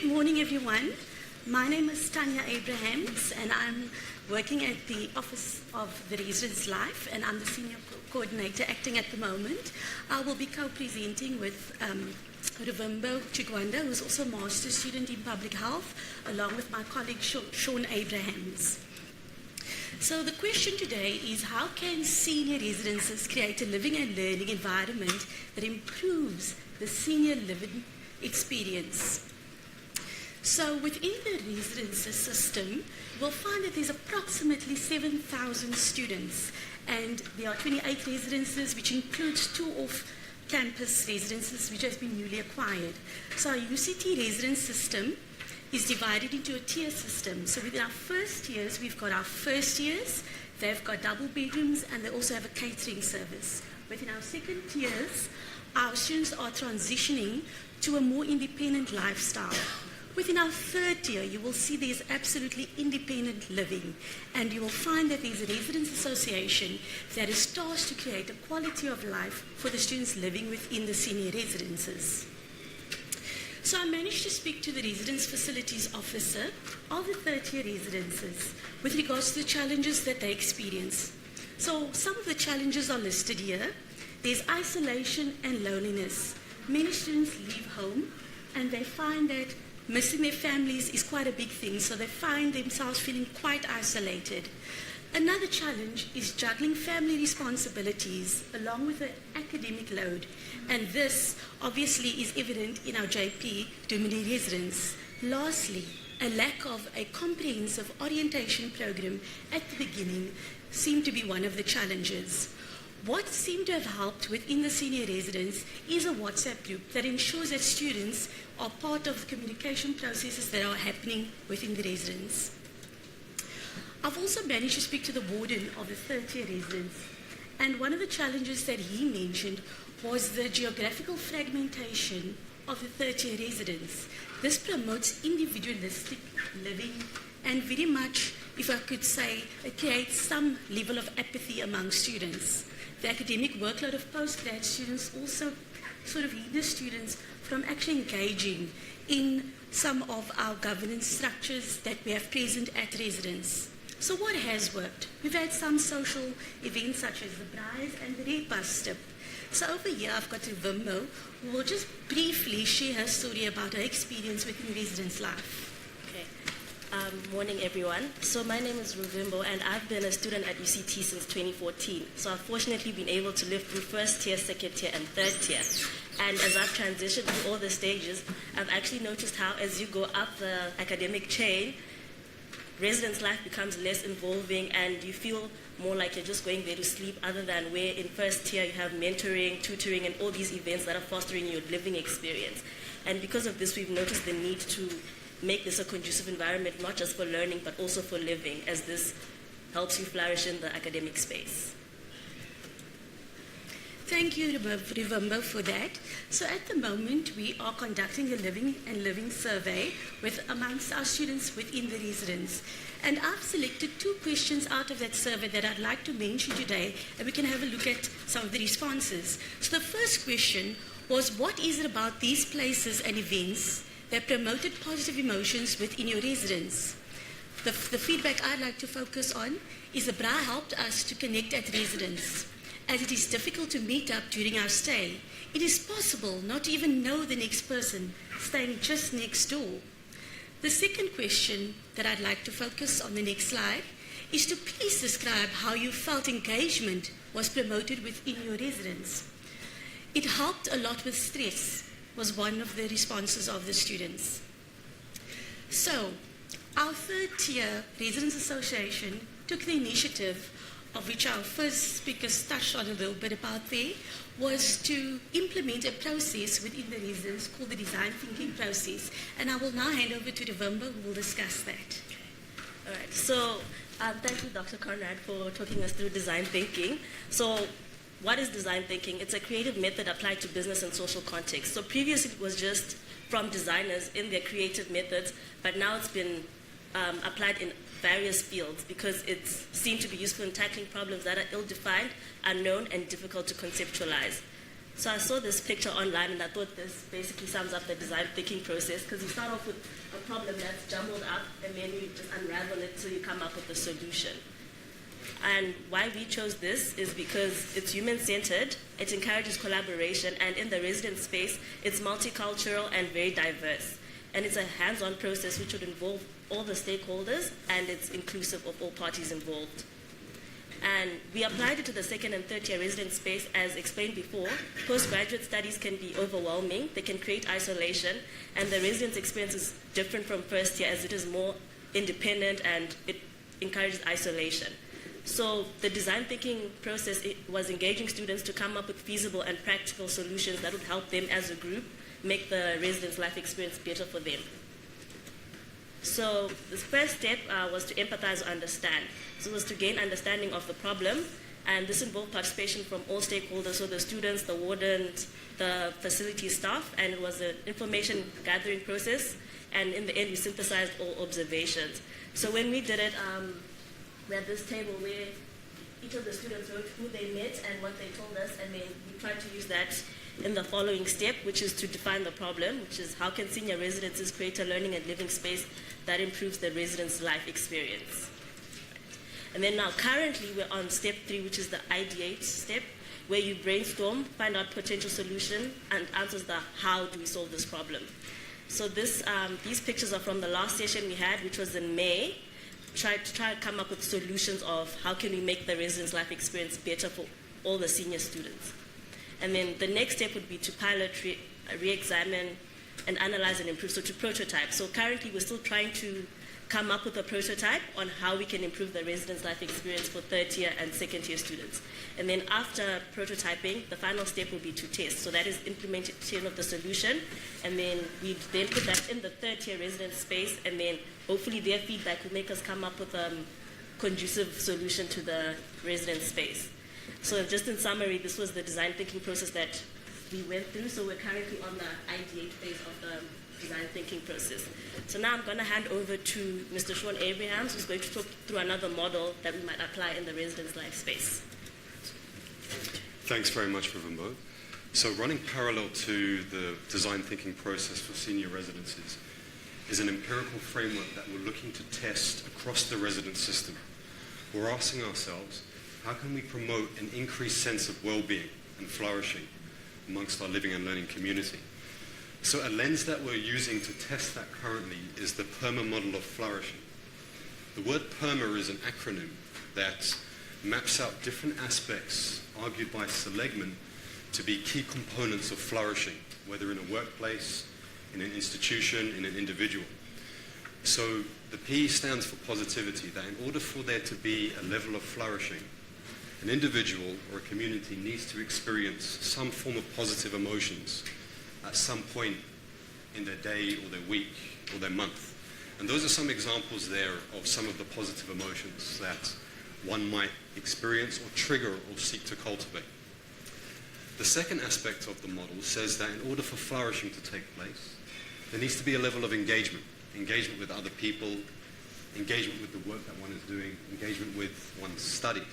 morning, everyone. My name is Tanya Abrahams, and I'm working at the Office of the Residence Life, and I'm the Senior Coordinator acting at the moment. I will be co-presenting with Ruvimbo Chigwanda, who's also a master's student in public health, along with my colleague Sean Abrahams. So the question today is, how can senior residences create a living and learning environment that improves the senior living experience? So within the residences system, we'll find that there's approximately 7,000 students, and there are 28 residences, which includes 2 off-campus residences which have been newly acquired. So our UCT residence system is divided into a tier system. So within our first tiers, we've got our first years, they've got double bedrooms, and they also have a catering service. Within our second tiers, our students are transitioning to a more independent lifestyle. Within our third tier, you will see there's absolutely independent living, and you will find that there's a residence association that is tasked to create a quality of life for the students living within the senior residences. So I managed to speak to the residence facilities officer of the third tier residences with regards to the challenges that they experience. So some of the challenges are listed here. There's isolation and loneliness. Many students leave home and they find that missing their families is quite a big thing, so they find themselves feeling quite isolated. Another challenge is juggling family responsibilities along with the academic load, and this obviously is evident in our JP Dumini residence. Lastly, a lack of a comprehensive orientation program at the beginning seemed to be one of the challenges. What seemed to have helped within the senior residence is a WhatsApp group that ensures that students are part of the communication processes that are happening within the residence. I've also managed to speak to the warden of the third tier residence, and one of the challenges that he mentioned was the geographical fragmentation of the third tier residence. This promotes individualistic living and very much, if I could say, it creates some level of apathy among students. The academic workload of postgrad students also sort of hinders students from actually engaging in some of our governance structures that we have present at residence. So what has worked? We've had some social events such as the Braais and the Red Bus Stip. So over here I've got Ruvimbo, who will just briefly share her story about her experience within residence life. Morning, everyone. So my name is Ruvimbo, and I've been a student at UCT since 2014. So I've fortunately been able to live through first tier, second tier, and third tier. And as I've transitioned through all the stages, I've actually noticed how as you go up the academic chain, residence life becomes less involving, and you feel more like you're just going there to sleep, other than where in first tier you have mentoring, tutoring, and all these events that are fostering your living experience. And because of this, we've noticed the need to make this a conducive environment, not just for learning, but also for living, as this helps you flourish in the academic space. Thank you, Ruvimbo, for that. So at the moment, we are conducting a living survey amongst our students within the residence. And I've selected 2 questions out of that survey that I'd like to mention today, and we can have a look at some of the responses. So the first question was, what is it about these places and events that promoted positive emotions within your residence? The feedback I'd like to focus on is the Braai helped us to connect at residence, as it is difficult to meet up during our stay. It is possible not to even know the next person staying just next door. The second question that I'd like to focus on the next slide is to please describe how you felt engagement was promoted within your residence. It helped a lot with stress, was one of the responses of the students. So, our third tier Residence Association took the initiative, of which our first speakers touched on a little bit about there, was to implement a process within the residence called the design thinking process. And I will now hand over to Ruvimbo, who will discuss that. All right, so thank you, Dr. Conrad, for talking us through design thinking. So what is design thinking? It's a creative method applied to business and social contexts. So previously it was just from designers in their creative methods, but now it's been applied in various fields because it's seen to be useful in tackling problems that are ill-defined, unknown, and difficult to conceptualize. So I saw this picture online and I thought this basically sums up the design thinking process, because you start off with a problem that's jumbled up and then you just unravel it till you come up with a solution. And why we chose this is because it's human-centered, it encourages collaboration, and in the resident space, it's multicultural and very diverse. And it's a hands-on process which would involve all the stakeholders, and it's inclusive of all parties involved. And we applied it to the second and third tier resident space. As explained before, postgraduate studies can be overwhelming, they can create isolation, and the residence experience is different from first year as it is more independent and it encourages isolation. So the design thinking process was engaging students to come up with feasible and practical solutions that would help them as a group make the residence life experience better for them. So the first step was to empathize or understand. So it was to gain understanding of the problem, and this involved participation from all stakeholders, so the students, the wardens, the facility staff, and it was an information gathering process, and in the end we synthesized all observations. So when we did it, we had this table where each of the students wrote who they met and what they told us, and then we tried to use that in the following step, which is to define the problem, which is how can senior residences create a learning and living space that improves the residents' life experience. And then now currently we're on step 3, which is the ideate step, where you brainstorm, find out potential solution, and answers the how do we solve this problem. So these pictures are from the last session we had, which was in May. Try to come up with solutions of how can we make the residents' life experience better for all the senior students. And then the next step would be to pilot, re-examine, and analyze and improve, so to prototype. So currently we're still trying to come up with a prototype on how we can improve the residents' life experience for third tier and second tier students. And then after prototyping, the final step will be to test. So that is implementation of the solution, and then we then put that in the third tier resident space, and then hopefully their feedback will make us come up with a conducive solution to the resident space. So just in summary, this was the design thinking process that we went through. So we're currently on the ideate phase of the design thinking process. So now I'm going to hand over to Mr. Sean Abrahams, who's going to talk through another model that we might apply in the residence life space. Thanks very much, Ravimbo. So running parallel to the design thinking process for senior residences is an empirical framework that we're looking to test across the residence system. We're asking ourselves, how can we promote an increased sense of well-being and flourishing amongst our living and learning community? So a lens that we're using to test that currently is the PERMA model of flourishing. The word PERMA is an acronym that maps out different aspects argued by Seligman to be key components of flourishing, whether in a workplace, in an institution, in an individual. So the P stands for positivity, that in order for there to be a level of flourishing, an individual or a community needs to experience some form of positive emotions at some point in their day or their week or their month. And those are some examples there of some of the positive emotions that one might experience or trigger or seek to cultivate. The second aspect of the model says that in order for flourishing to take place, there needs to be a level of engagement with other people, engagement with the work that one is doing, engagement with one's studies.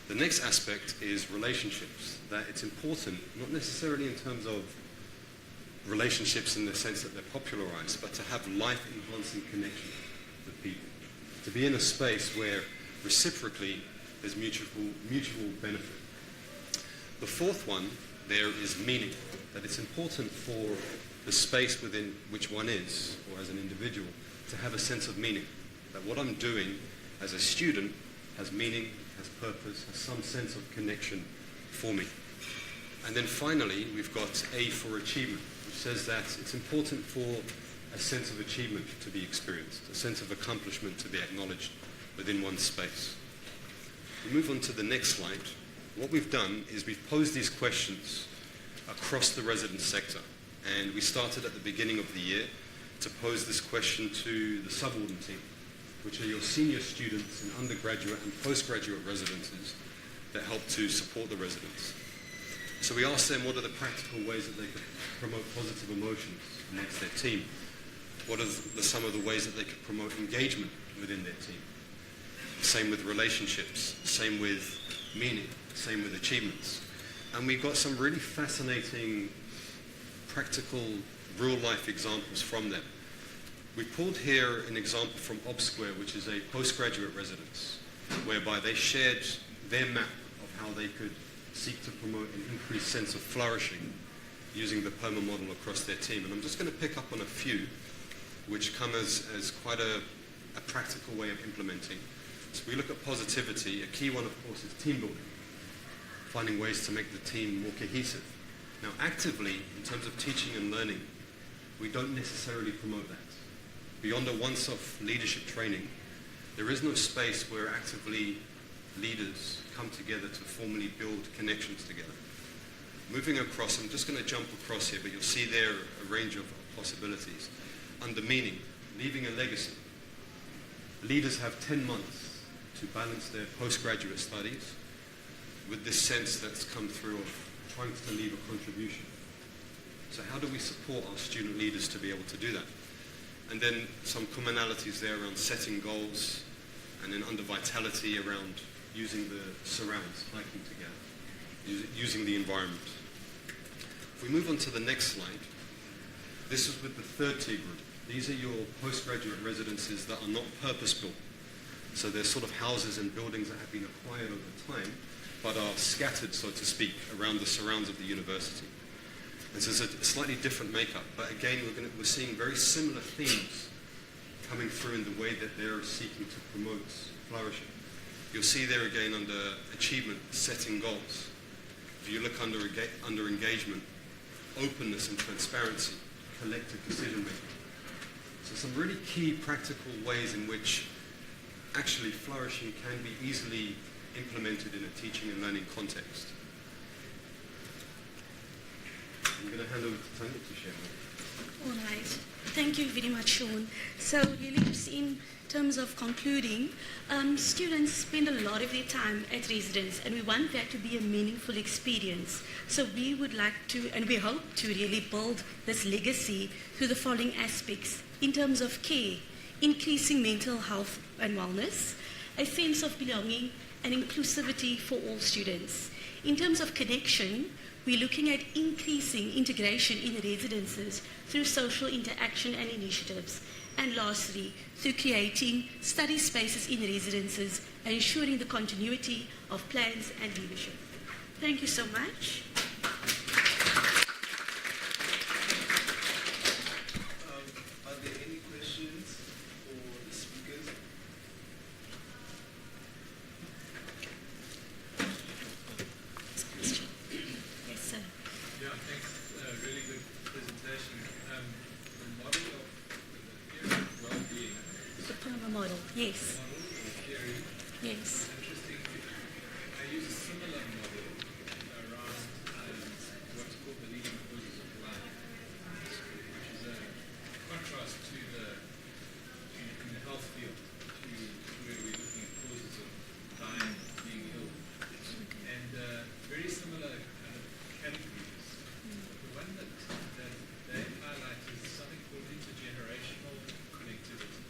The next aspect is relationships, that it's important, not necessarily in terms of relationships in the sense that they're popularized, but to have life-enhancing connection with people, to be in a space where reciprocally there's mutual benefit. The fourth one there is meaning, that it's important for the space within which one is, or as an individual, to have a sense of meaning, that what I'm doing as a student has meaning, has purpose, has some sense of connection for me. And then finally, we've got A for achievement, which says that it's important for a sense of achievement to be experienced, a sense of accomplishment to be acknowledged within one's space. We move on to the next slide. What we've done is we've posed these questions across the residence sector, and we started at the beginning of the year to pose this question to the subwarden team, which are your senior students in undergraduate and postgraduate residences that help to support the residents. So we asked them what are the practical ways that they could promote positive emotions amongst their team. What are some of the ways that they could promote engagement within their team? Same with relationships, same with meaning, same with achievements. And we've got some really fascinating, practical, real-life examples from them. We pulled here an example from ObSquare, which is a postgraduate residence, whereby they shared their map of how they could seek to promote an increased sense of flourishing using the PERMA model across their team. And I'm just going to pick up on a few which come as quite a practical way of implementing. So we look at positivity. A key one, of course, is team building, finding ways to make the team more cohesive. Now, actively, in terms of teaching and learning, we don't necessarily promote that. Beyond a once-off leadership training, there is no space where actively leaders come together to formally build connections together. Moving across, I'm just going to jump across here, but you'll see there a range of possibilities. Under meaning, leaving a legacy. Leaders have 10 months to balance their postgraduate studies with this sense that's come through of trying to leave a contribution. So how do we support our student leaders to be able to do that? And then some commonalities there around setting goals, and then under vitality around using the surrounds, hiking together, using the environment. If we move on to the next slide, this is with the third tier group. These are your postgraduate residences that are not purpose-built. So they're sort of houses and buildings that have been acquired over time, but are scattered, so to speak, around the surrounds of the university. And so it's a slightly different makeup, but again, we're seeing very similar themes coming through in the way that they're seeking to promote flourishing. You'll see there again under achievement, setting goals. If you look under engagement, openness and transparency, collective decision making. So some really key practical ways in which actually flourishing can be easily implemented in a teaching and learning context. I'm going to hand over to Tanya to share more. All right. Thank you very much, Sean. So really just in terms of concluding, students spend a lot of their time at residence, and we want that to be a meaningful experience. So we would like to, and we hope to really build this legacy through the following aspects. In terms of care, increasing mental health and wellness, a sense of belonging and inclusivity for all students. In terms of connection, we're looking at increasing integration in residences through social interaction and initiatives. And lastly, through creating study spaces in residences and ensuring the continuity of plans and leadership. Thank you so much. Are there any questions for the speakers? Yes, sir. Yeah, thanks. Really good presentation. The model of the theory of well-being. The PERMA model, yes. Model or theory. Yes. Interesting. I use a similar model around what's called the leading causes of life, which is a contrast to in the health field, to where we're looking at causes of dying, being ill, and very similar kind of categories. The one that they highlight is something called intergenerational connectivity.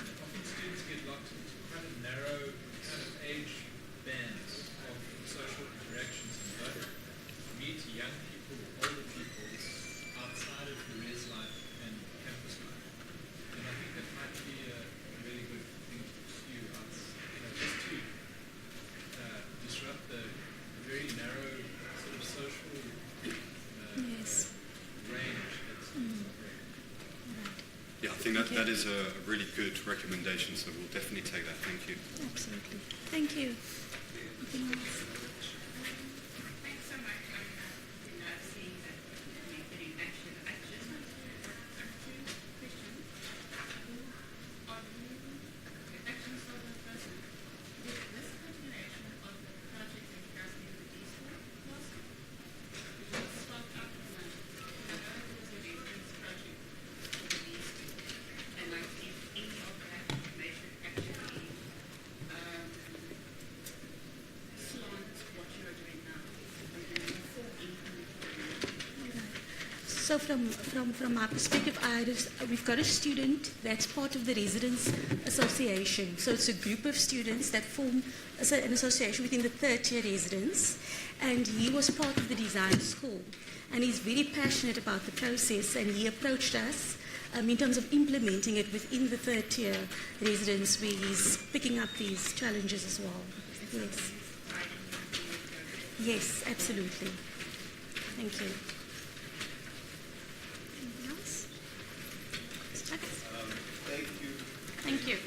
Often students get locked into quite a narrow kind of age bands of social interactions and don't meet young people, older people outside of the res life and campus life. And I think that might be a really good thing to pursue just to disrupt the very narrow sort of social Yes. range that students operate. Yeah, I think that is a really good recommendation, so we'll definitely take that. Thank you. Absolutely. Thank you. Anything else? Thanks so much. I'm seeing that you're getting action. I just want to ask two questions. On the action solver person, is this continuation of the project that you guys did with these last week? Did you start out with one? I know it was a reference project for these two. And like if any of that information actually So from my perspective, we've got a student that's part of the Residents Association. So it's a group of students that form an association within the third-tier residents, and he was part of the design school. And he's very passionate about the process, and he approached us in terms of implementing it within the third-tier residents, where he's picking up these challenges as well. Yes. Yes, absolutely. Thank you. Anything else? Thank you. Thank you.